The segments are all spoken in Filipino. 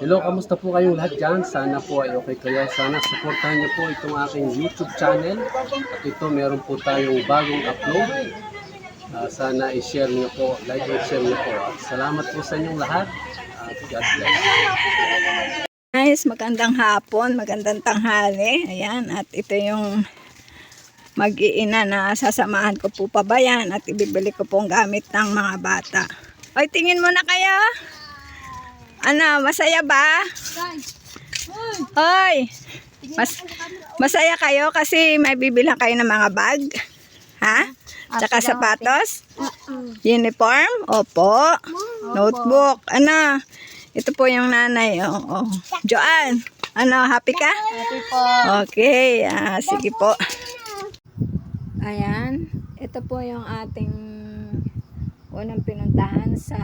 Hello, kamusta po kayong lahat dyan? Sana po ay okay kayo. Sana supportahan niyo po itong aking YouTube channel. At ito, meron po tayong bagong upload. Sana i-share niyo po, like and share niyo po. At salamat po sa inyong lahat. God bless. Guys, magandang hapon, magandang tanghali. Ayan, at ito yung mag-iina na sasamahan ko po pa ba yan at ibibili ko pong gamit ng mga bata. Oy, tingin mo na kayo. Ano, masaya ba? Hoy, masaya kayo kasi may bibilhan kayo ng mga bag? Ha? Tsaka sapatos? Uniform? Opo. Notebook? Ano? Ito po yung nanay. Oh. Joanne, ano, happy ka? Happy po. Okay, sige po. Ayan, ito po yung ating unang pinuntahan sa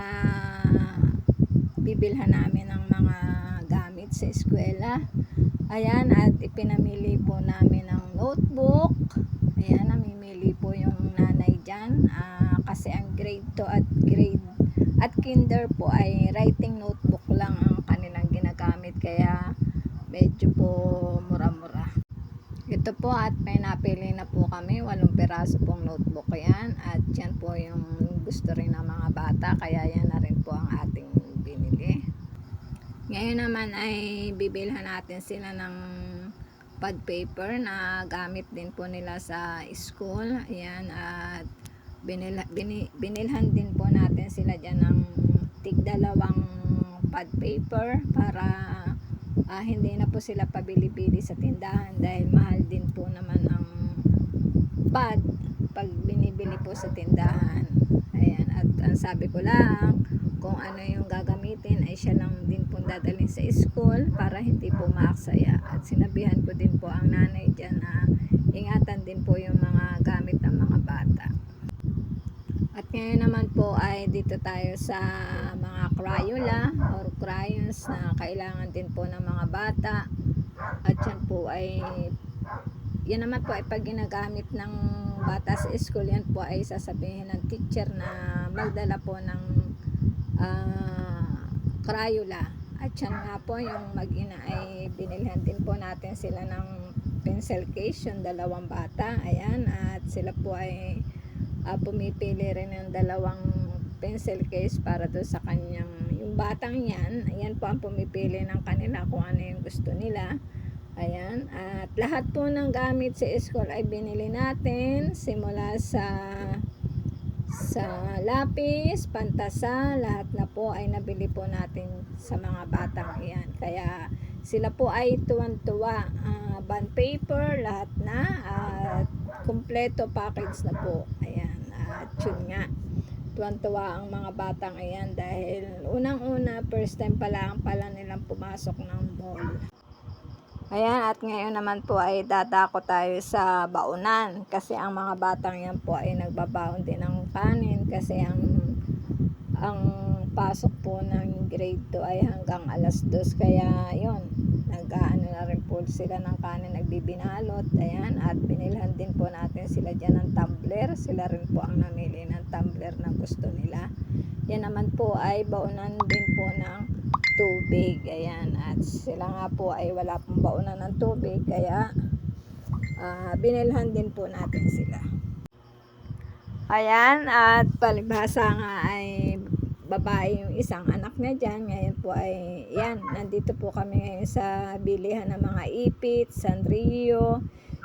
bibilhan namin ng mga gamit sa eskwela. Ayan, at ipinamili po namin ng notebook. Ayan, namimili po yung nanay dyan. Kasi ang grade 2 at kinder po ay writing notebook lang ang kanilang ginagamit. Kaya medyo po mura-mura. Ito po at may napili na po kami. 8 piraso pong notebook yan. At yan po yung gusto rin ng mga bata. Kaya yan na rin po ang ating binili. Ngayon naman ay bibilhan natin sila ng pad paper na gamit din po nila sa school. Ayan, at binilhan din po natin sila dyan ng tig-2 pad paper para hindi na po sila pabili-bili sa tindahan dahil mahal din po naman ang pad pag binibili po sa tindahan. Ayan, at ang sabi ko lang, kung ano yung gagamitin ay siya lang din po dadalhin sa school para hindi po maaksaya. At sinabihan ko din po ang nanay dyan na ingatan din po yung mga gamit ng mga bata. At ngayon naman po ay dito tayo sa mga Crayola or crayons na kailangan din po ng mga bata. At yan po ay, yan naman po ay pag ginagamit ng bata sa school, yan po ay sasabihin ng teacher na magdala po ng Crayola. At yan nga po yung mag-ina ay binilhan din po natin sila ng pencil case, yung 2 bata. Ayan, at sila po ay pumipili rin ng 2 pencil case para doon sa kanyang, yung batang yan, ayan po ang pumipili ng kanila kung ano yung gusto nila. Ayan, at lahat po ng gamit sa school ay binili natin simula sa lapis, pantasa, lahat na po ay nabili po natin sa mga batang iyan. Kaya sila po ay tuwan-tuwa, bond paper, lahat na, at kumpleto package na po. Ayan, at yun nga, tuwan-tuwa ang mga batang ayan dahil unang-una, first time pala nilang pumasok ng mall. Ayan, at ngayon naman po ay dadako tayo sa baunan kasi ang mga batang yan po ay nagbabaon din ng kanin kasi ang pasok po ng grade 2 ay hanggang 2:00, kaya yun, nag-aano na rin po sila ng kanin, nagbibinalot. Ayan, at binilhan din po natin sila dyan ng tumbler. Sila rin po ang namili ng tumbler na gusto nila. Yan naman po ay baunan din po ng tubig. Ayan, at sila nga po ay wala pong baunan ng tubig kaya binilhan din po natin sila. Ayan, at palibhasa nga ay babae yung isang anak niya dyan. Ngayon po ay yan, nandito po kami ngayon sa bilihan ng mga ipit, Sanrio.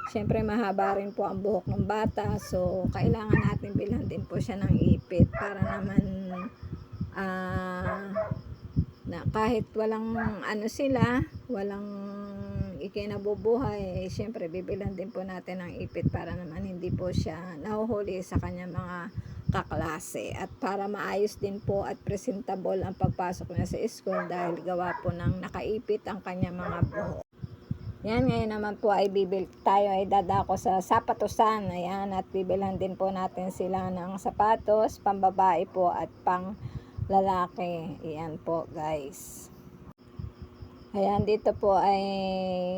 Siyempre mahaba rin po ang buhok ng bata, so kailangan natin bilhan din po siya ng ipit para naman na kahit walang ano sila, walang ikinabubuhay, siyempre bibilhan din po natin ng ipit para naman hindi po siya nahuhuli sa kanyang mga kaklase at para maayos din po at presentable ang pagpasok niya sa school dahil gawa po ng nakaipit ang kanyang mga buhok. Yan, ngayon naman po ay tayo ay dadako sa sapatusan. Ayan, at bibilhan din po natin sila ng sapatos, pambabae po at pang lalaki. Ayan po guys. Ayan, dito po ay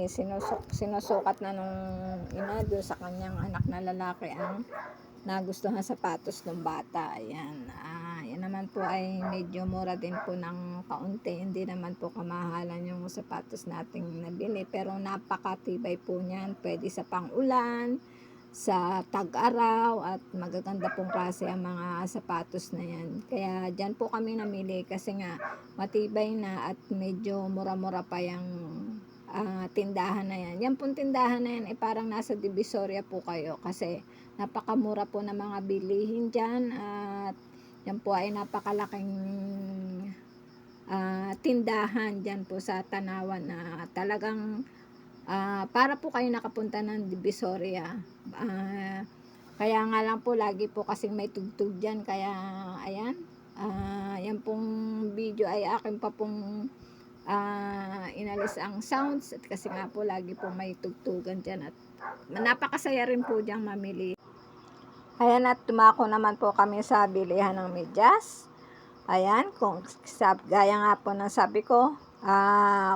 sinusukat na nung ina doon sa kanyang anak na lalaki ang nagustuhan sapatos ng bata. Ayan, yan naman naman po ay medyo mura din po ng kaunti. Hindi naman po kamahalan yung sapatos nating nabili. Pero napakatibay po niyan. Pwede sa pang-ulan, sa tag-araw, at magaganda pong klase ang mga sapatos na yan. Kaya dyan po kami namili kasi nga matibay na at medyo mura-mura pa yung tindahan na yan. Yan pong tindahan na yan ay parang nasa Divisoria po kayo kasi napakamura po ng mga bilihin dyan at yan po ay napakalaking tindahan dyan po sa Tanawan na talagang para po kayo nakapunta ng Divisoria. Kaya nga lang po lagi po kasing may tugtog dyan, kaya ayan, yan pong video ay akin pa pong inalis ang sounds at kasi nga po lagi po may tugtugan dyan at napakasaya rin po dyan mamili. Ayan, at tumako naman po kami sa bilihan ng medyas. Ayan, gaya nga po ng sabi ko,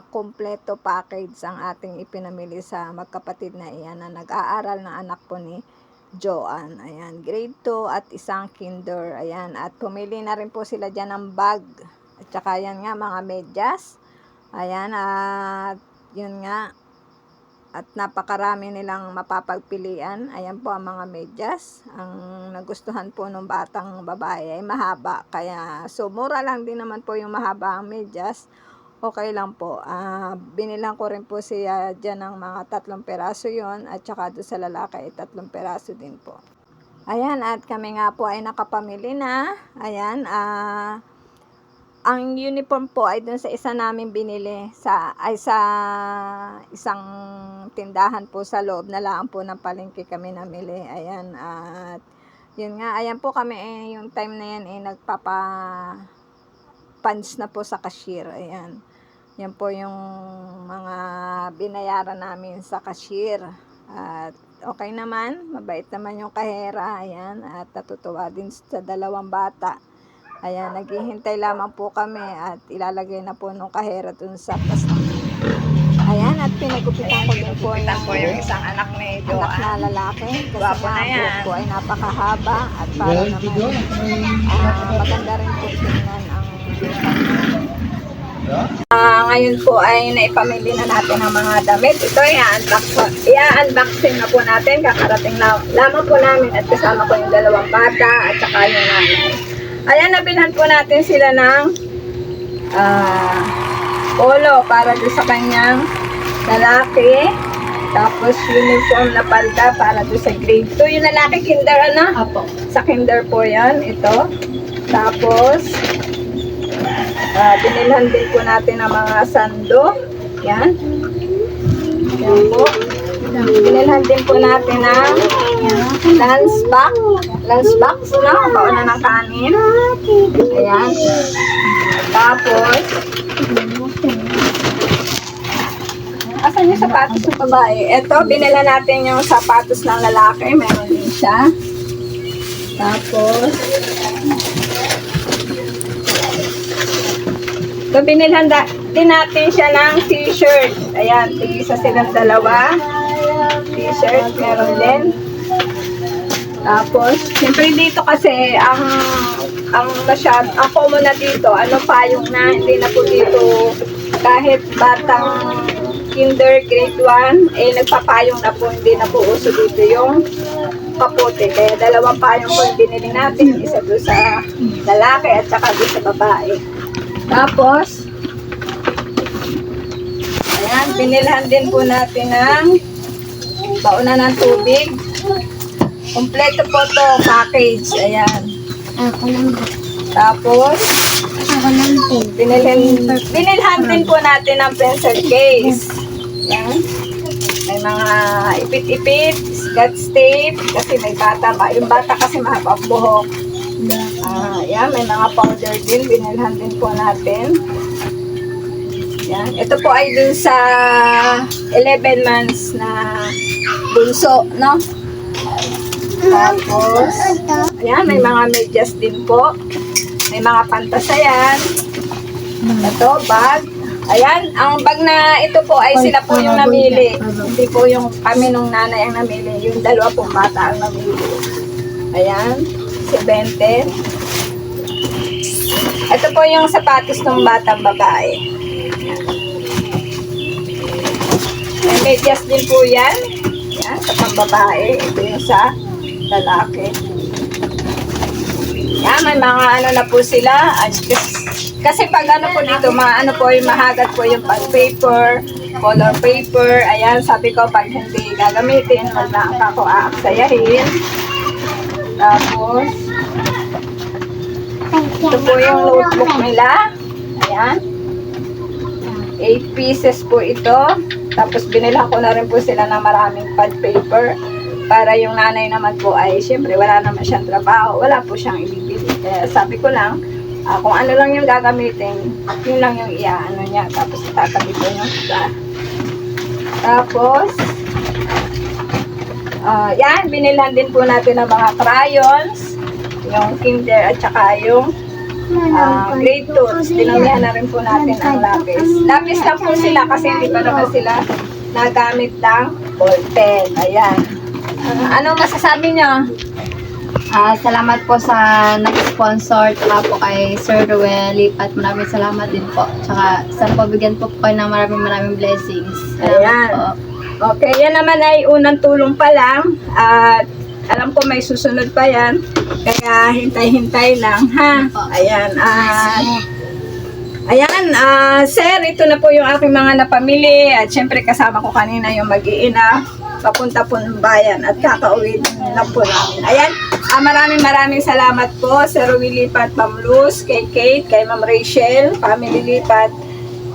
kompleto package ang ating ipinamili sa magkapatid na iyan na nag-aaral na anak po ni Joanne. Ayan, grade 2 at isang kinder. Ayan, at pumili na rin po sila dyan ng bag. At saka yan nga, mga medyas. Ayan, at yun nga. At napakarami nilang mapapagpilian. Ayan po ang mga medyas. Ang nagustuhan po ng batang babae ay mahaba. Kaya, so mura lang din naman po yung mahaba ang medyas. Okay lang po. Binilang ko rin po siya dyan ng mga 3 peraso yon at saka doon sa lalaki ay 3 peraso din po. Ayan, at kami nga po ay nakapamili na. Ayan, ang uniform po ay doon sa isa namin binili sa isang tindahan po sa loob na lang po ng palengke kami namili. Ayan, at yun nga, ayan po kami yung time na yan nagpapa-punch na po sa cashier. Ayan. Yan po yung mga binayaran namin sa cashier. At okay naman, mabait naman yung kahera. Ayan, at natutuwa din sa 2 bata. Ayan, naghihintay lamang po kami at ilalagay na po nung kahera dun sa plastic. Ayan, at pinagupitan ko din po yung isang anak ni Joanne. Anak na lalaki. Kasi nga po ay napakahaba at para naman maganda rin po tingnan ang ngayon po ay naipamili na natin ang mga damit. Ito i-unboxing na po natin. Kakarating lamang po namin at kasama ko yung 2 bata at saka yung nanay. Ayan, nabilhan po natin sila ng polo para doon sa kanyang lalaki. Tapos uniform na palda para doon sa grade 2. Yung lalaki kinder Apo. Sa kinder po yan, ito. Tapos binilhan din po natin ang mga sando. Yan. Yan po. Binilhan din po natin ang lunchbox, no? Baon ng kanin. Ayan. Tapos, asan yung sapatos ng babae? Ito, binila natin yung sapatos ng lalaki. Meron din siya. Tapos, so, binilhan din natin siya ng t-shirt. Ayan, tigisa silang 2. T-shirt, meron din. Tapos, siyempre dito kasi, ang common na dito, payong na, hindi na po dito, kahit batang kinder, grade 1, nagpapayong na po, hindi na po uso dito yung kapote. Kaya 2 payong po yung binili natin, isa doon sa lalaki at saka doon sa babae. Tapos, ayan, binilhan din po natin ng bauna ng tubig. Kompleto po to package. Ayan. Ako lang. Tapos, Ako lang din. binilhan din po natin ng pencil case. Ayan. May mga ipit-ipit, scotch tape, kasi may bata pa. Yung bata kasi mahaba ang buhok. Yan, may mga powder din, binilhan din po natin. Yan, ito po ay dun sa 11 months na bunso, no? Tapos, ayan, may mga medyas din po. May mga pantasayan. Ito, bag. Ayan, ang bag na ito po ay sila po yung namili. Hindi po yung kami nung nanay ang namili. Yung 2 pong bata ang namili. Ayan, si 20. Ito po yung sapatos ng batang babae. May medyas din po yan. Yan, sa pambabae. Ito yung sa lalaki. Yan, may mga ano na po sila. Kasi pag ano po dito, ano po yung mahagat po yung pag paper, color paper. Ayan, sabi ko pag hindi gagamitin, wala ako aaksayahin. Tapos, ito po yung notebook nila. Ayan. 8 pieces po ito. Tapos binilhan ko na rin po sila ng maraming pad paper. Para yung nanay naman po ay, syempre wala naman siyang trabaho. Wala po siyang ibibili. Kaya sabi ko lang, kung ano lang yung gagamitin, yun lang yung iaano niya. Tapos itatabi ko yung isa. Tapos, yan, binilhan din po natin ng mga crayons. Yung kinder at saka yung grade 2. Dinamihan na rin po natin ang lapis. Lapis lang po sila kasi hindi pa naman sila nagamit ng ball pen. Ayan. Ano masasabi nyo? Salamat po sa nag-sponsor, tsaka po kay Sir Ruel Lipat. Maraming salamat din po. Tsaka sana po bigyan po kayo ng maraming blessings. Salamat Ayan. po. Okay, yan naman ay unang tulong pa lang. At alam ko may susunod pa yan. Kaya hintay-hintay lang, ha? Ayan. Sir, ito na po yung aking mga napamili. At syempre kasama ko kanina yung mag-iina. Papunta po ng bayan at kakauwi na po namin. Ayan. Maraming salamat po sa Ruel Lipat, Ma'am Luz, kay Kate, kay Ma'am Rachel, Family Lipat.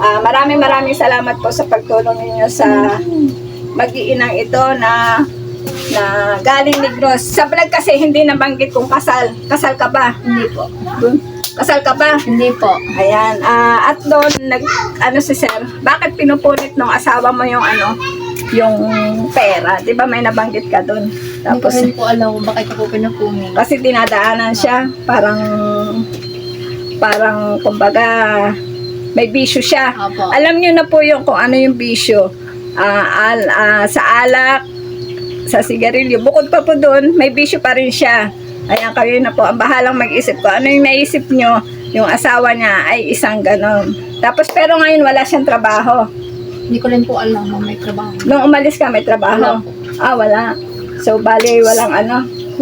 Maraming salamat po sa pagtulong ninyo sa mag-iinang ito na galing Negros. Sa vlog kasi hindi nabanggit kung kasal. Kasal ka ba? Hindi po. Kasal ka ba? Hindi po. Ayan. At doon, si Sir, bakit pinupunit ng asawa mo yung yung pera? Di ba may nabanggit ka doon? Hindi ko Tapos, rin po alam kung bakit ako pinupunin. kasi dinadaanan siya, parang kumbaga, may bisyo siya. Opo. Alam niyo na po yung kung ano yung bisyo. Sa alak, sa sigarilyo, bukod pa po doon, may bisyo pa rin siya. Ayan, kayo na po ang bahalang mag-isip ko. Ano yung naisip nyo? Yung asawa niya ay isang ganon. Tapos pero ngayon wala siyang trabaho. Hindi ko rin po alam kung may trabaho. Nung umalis ka, may trabaho? Wala po. Wala. So, bali, walang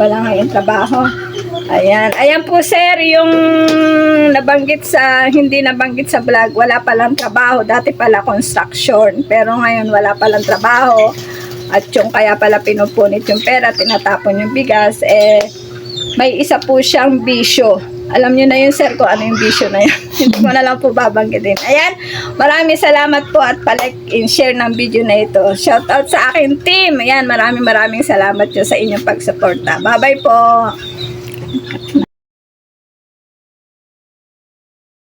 ngayon trabaho. Ayan po sir, yung hindi nabanggit sa vlog, wala palang trabaho. Dati pala construction, pero ngayon wala palang trabaho. At yung kaya pala pinupunit yung pera, tinatapon yung bigas, may isa po siyang bisyo. Alam niyo na yun sir kung ano yung bisyo na yun. Hindi ko na lang po babanggitin. Ayan, maraming salamat po at palike and share ng video na ito. Shout out sa aking team. Ayan, maraming salamat po sa inyong pagsuporta. Bye bye po.